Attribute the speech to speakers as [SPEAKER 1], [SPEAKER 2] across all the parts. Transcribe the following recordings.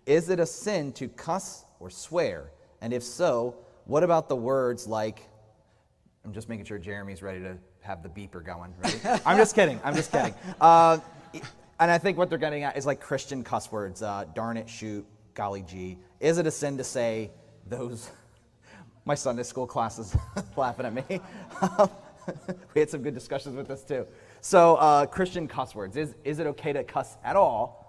[SPEAKER 1] Is it a sin to cuss or swear? And if so, what about the words like, I'm just making sure Jeremy's ready to have the beeper going. Ready? I'm just kidding. And I think what they're getting at is like Christian cuss words, darn it, shoot, golly gee. Is it a sin to say those? My Sunday school class is laughing at me. We had some good discussions with this too. So Christian cuss words, is it okay to cuss at all?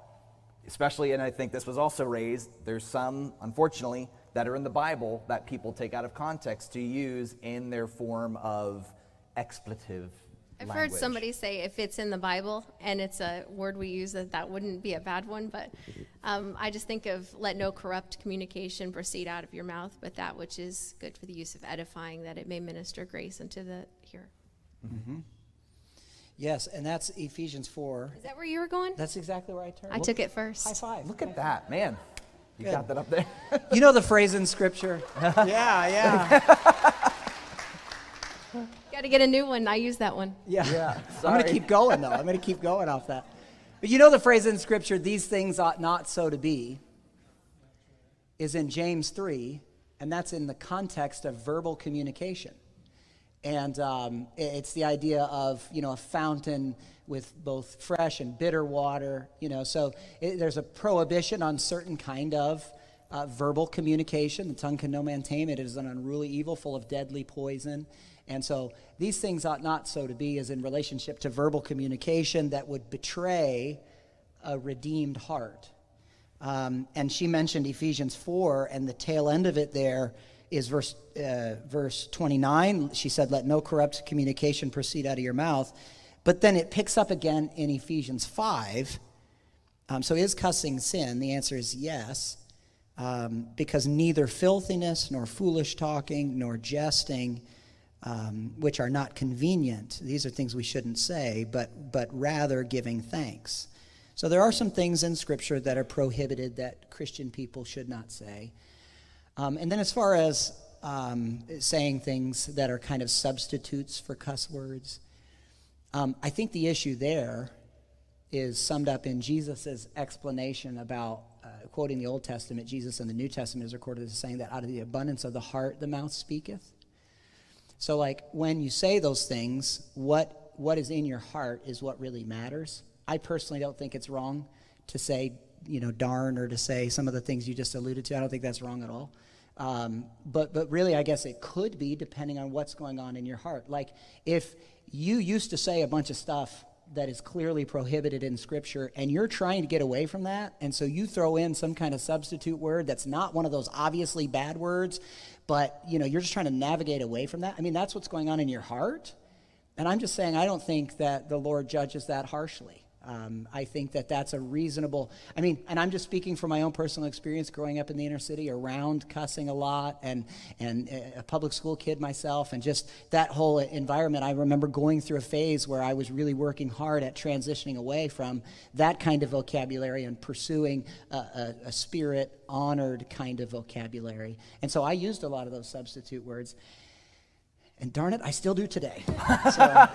[SPEAKER 1] Especially, and I think this was also raised, there's some, unfortunately, that are in the Bible that people take out of context to use in their form of expletive
[SPEAKER 2] I've
[SPEAKER 1] language.
[SPEAKER 2] heard somebody say if it's in the Bible and it's a word we use, that wouldn't be a bad one, but I just think of let no corrupt communication proceed out of your mouth, but that which is good for the use of edifying, that it may minister grace unto the hearer.
[SPEAKER 3] Mm-hmm. Yes, and that's Ephesians 4.
[SPEAKER 2] Is that where you were going?
[SPEAKER 3] That's exactly where I turned.
[SPEAKER 2] I took it first.
[SPEAKER 3] High five.
[SPEAKER 1] Look at that, man. You got that up there.
[SPEAKER 3] You know the phrase in Scripture? Yeah.
[SPEAKER 2] Got to get a new one. I use that one.
[SPEAKER 3] Yeah. I'm going to keep going, though. I'm going to keep going off that. But you know the phrase in Scripture, these things ought not so to be, is in James 3, and that's in the context of verbal communication. And it's the idea of, a fountain with both fresh and bitter water, So there's a prohibition on certain kind of verbal communication. The tongue can no man tame. It is an unruly evil full of deadly poison. And so these things ought not so to be as in relationship to verbal communication that would betray a redeemed heart. And she mentioned Ephesians 4, and the tail end of it there is verse 29. She said, let no corrupt communication proceed out of your mouth. But then it picks up again in Ephesians 5. So is cussing sin? The answer is yes. Because neither filthiness, nor foolish talking, nor jesting, which are not convenient. These are things we shouldn't say, but rather giving thanks. So there are some things in Scripture that are prohibited that Christian people should not say. And then as far as saying things that are kind of substitutes for cuss words, I think the issue there is summed up in Jesus' explanation about, quoting the Old Testament, Jesus in the New Testament is recorded as saying that out of the abundance of the heart the mouth speaketh. So like when you say those things, what is in your heart is what really matters. I personally don't think it's wrong to say, darn, or to say some of the things you just alluded to. I don't think that's wrong at all. But really, I guess it could be depending on what's going on in your heart. Like if you used to say a bunch of stuff that is clearly prohibited in Scripture, and you're trying to get away from that, and so you throw in some kind of substitute word that's not one of those obviously bad words, but you're just trying to navigate away from that. I mean, that's what's going on in your heart. And I'm just saying, I don't think that the Lord judges that harshly. I think that that's a reasonable, and I'm just speaking from my own personal experience growing up in the inner city around cussing a lot and a public school kid myself, and just that whole environment. I remember going through a phase where I was really working hard at transitioning away from that kind of vocabulary and pursuing a spirit-honored kind of vocabulary. And so I used a lot of those substitute words. And darn it, I still do today. So,